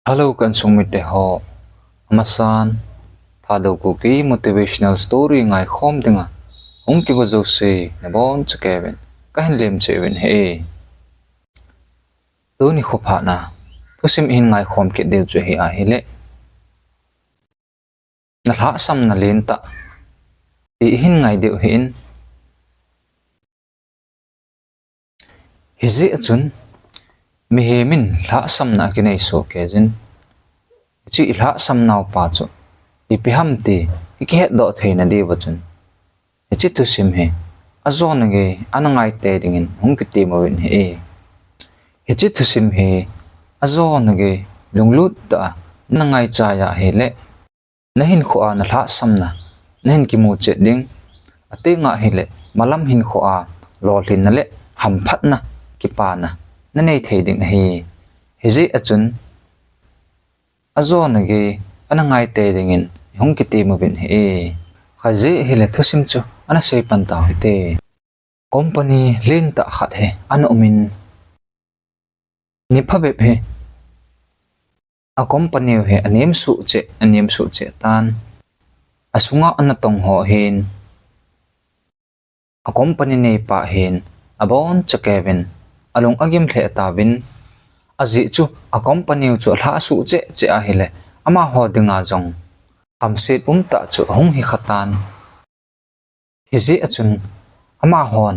Hello kan sumite ho amasan thado ko ki motivational story ngai khom dinga hong ki go se na bon chkeven ka hin lem cheven he tu ni khopa na thusim in ngai khom ke de chu he a hele nalhahsamna lentah ti hin ngai de hin hizi achun mihemin lhahsamna ki nei so ke jin chi lhahsamna pa chu ipiham ti nakihet do theinadin wachun chi thusim he azon ge anangai te dingin hungki ti mawin he chi thusim he azon ge lunglut ta nangai cha ya hele na hinkho a nalhahsamna na hin ki mu che ding ate nga hele malam hinkho a lolhin na le ham phatna ki pa na na nei thei ding hi hizi achun azon ge anangai te dingin hungki ti mawin he khaji hele thusim chu ana sei pan ta hite company lentah khat he an umin ni phabe he a company he anem su che tan asunga anatong ho hin a company nei pa hin abon chakevin along agim the ta win azi chu a company chu hla su che a hele ama ho dinga jong amset ta chu hong hi khatan hizi achun ama hon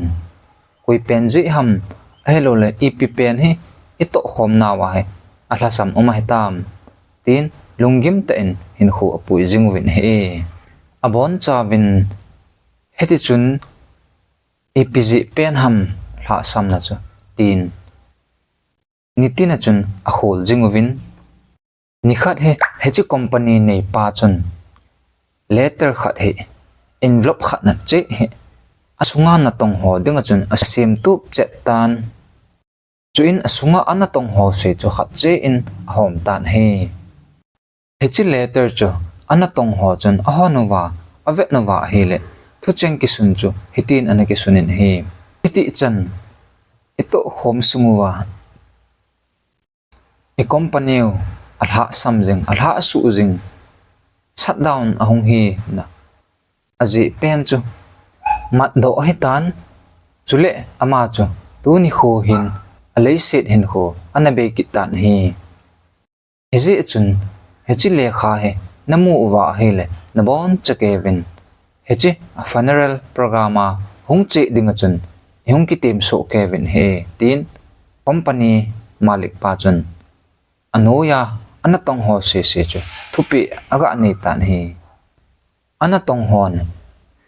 koi penji ham hello le ip pen hi ito khom na wa he ahlasam oma hitam tin lungim ta in hinkho apui jingwin he abon chawin heti chun ipji pen ham lhahsamna chu tin nitina chun a khol jingwin nikhat he hechi company nei pa chun letter khat he envelope khat na che he asunga na tong ho dinga chun asim tup che tan chuin asunga ana tong ho se chu khat che in hom tan he hechi letter chu ana tong ho chun a honuwa avet nawa hele thu cheng ki sun chu hitin ana ki sunin he hiti chan ito hom sumuwa e company alhahsam jing alhahsu jing shut down ahong hi na aji pen chu mat do hitan chule ama chu tu ni kho hin alei set hinkho anabe kitan hi hizi chun hechi lekha he namu wa hele nabon chakevin hechi a funeral programa hungchi dinga chun hung ki team so kevin he tin company malik pa chun anoya anatong ho se chu thupi aga nei tan hi anatong hon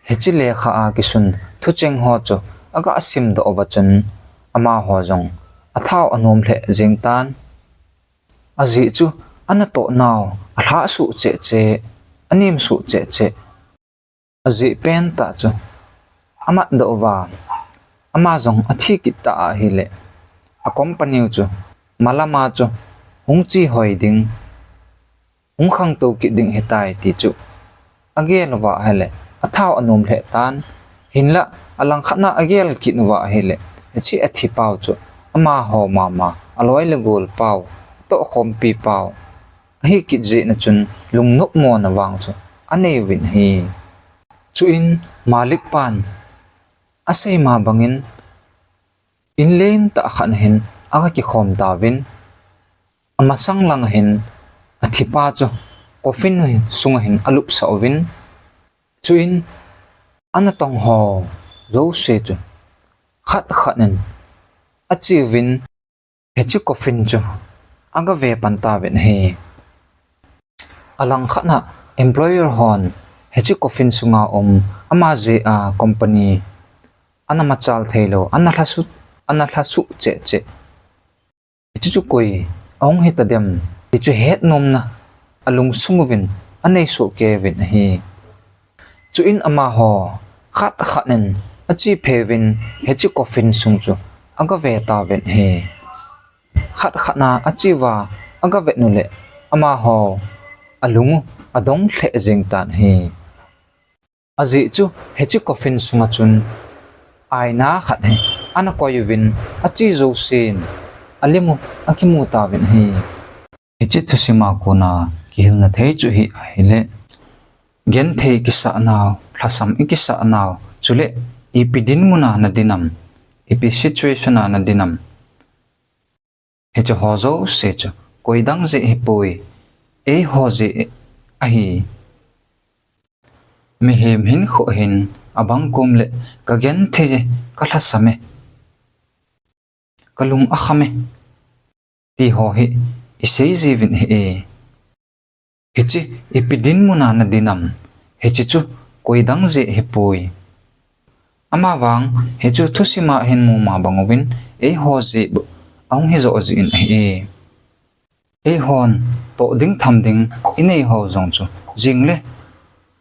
hechi lekha a kisun thucheng ho chu aga asim do obachun ama ho jong athau anom le jingtan aji chu anato naw alha su che anim su che aji pen ta chu ama do wa ama jong athi ki ta hele a company chu malama chu hungchi hoi ding hung khang to ki ding hetai ti chu agel wa hele athau anom le tan hinla alang khana agel ki wa hele chi athi pau chu ama ho mama aloi le gol pau to khom pi pau hi ki je na chun lungnop mo na wang chu anei win hi chuin malik pan asei ma bangin in lentah khan hin aga ki khom ta win ama sanglang hin athipa chu coffin hin sunga hin alup sa win chuin anatong ho zo se chu khat khanen achievin hechi coffin chu aga ve panta ven he alang khana employer hon hechi coffin sunga ama je a company anama chal thailo anathasu che chu koi ong hita dem chu het nomna alung sungwin anei so kevin hi chuin ama ho khat khanen achi phevin hechi coffin sung chu aga ve ta ven he khat khana achi wa aga ve nule ama ho alung adong the jing tan hi aji chu hechi coffin sunga chun aina khat he ana koyvin achi zo sin alimu akimu ta ven hi hichi thusima ko na kihil na thei chu hi ahile gen thei kisa naw thasam ikisa naw chule ipidin muna na dinam ipi situation na dinam hecho hozo secho koidang je hipoi e hoje ahi mihem hinkho hin abang kumle ka gen thei ka thasame kalung akhame ti ho hi isei jivin he hichi ipidin muna na dinam hichi chu koidang je hipoi ama wang hechu thusima hin mu ma bangowin e ho je ong hi zo ji in e hon to ding tham ding inei ho zong chu jingle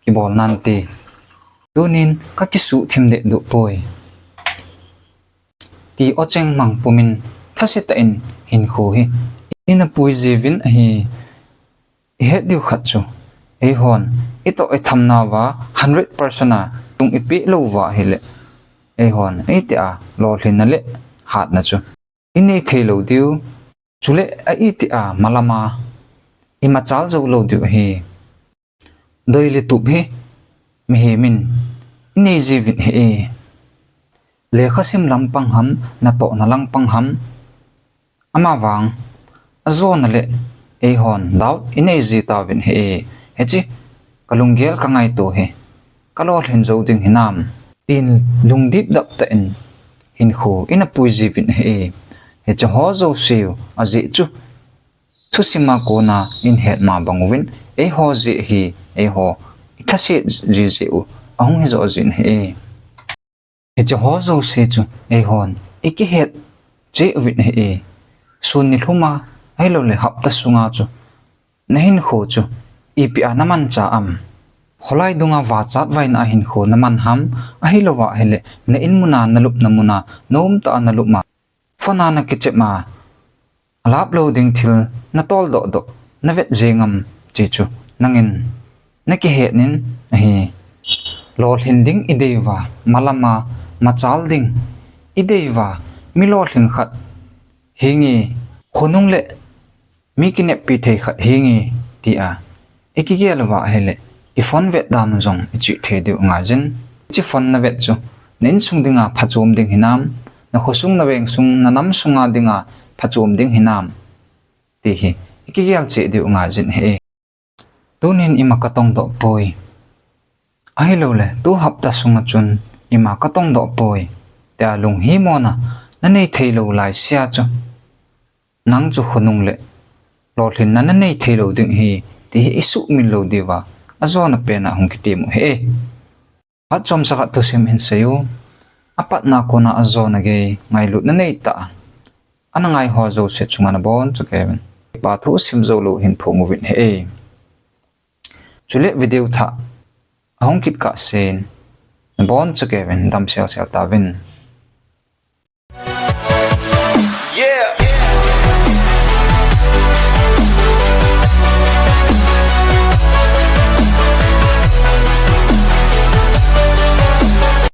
ki bol nan ti tunin ka ki su thim de du poi ti ocheng mang pumin thase ta in hinkho hi ina pui jivin hi he diu khat chu e hon ito e thamna wa 100% a tung ipi lo wa hele e hon e ti a lo hlin na le hat na chu inei thelo diu chule a iti a malama ima chal zo lo diu hi doile tu hi mihemin inei jivin he le khasim lampang ham na to na lang pang ham ama wang azon le e hon daw inei ji ta vin he hechi kalunggel ka ngai to he kalol hin zo ding hinam tin lungdip dap ta in hinkho ina pui jivin he hecho ho zo siu aji chu thusima ko na in het ma bangwin e ho ji hi e ho ithasi ji ji u ahung hi zo jin he hecho ho zo se chu e hon iki het je win he sun ni thuma hello le hapta sunga chu na hinkho chu ipi anaman cha am kholai dunga wa chat vain a hinkho naman ham a hilowa hele na in muna nalup namuna nom ta nalup ma fana na kiche ma alap loading thil na tol do do na vet jengam chi chu nangin nakihet nin hi lol hinding idewa malama machal ding idewa milol hing khat hingi khonung le mikine pi thei khat hingi ti a ekigelawa hele ifon vet dam jong chi the de ngaijin chi fon na vet chu nen sung dinga phachom ding hinam na khosung na weng sung na nam sunga dinga phachom ding hinam ti hi ikigel che de ngaijin he tunin ima katong do poi ai lo le tu hapta sunga chun ima katong do poi ta lung hi mona na nei theilo lai sia chu nang chu khonung le lol hin na nei theilo ding hi ti isu min lo diwa azona pena hung kitim he at chom saka thusim hin sayo apat na ko na azona ge ngai lut na nei ta anangai ho zo se chunga na bon chu kevin pa thu sim zo lo hin phongu win he chule video tha ahong kit ka sen bon chu kevin dam sel sel ta win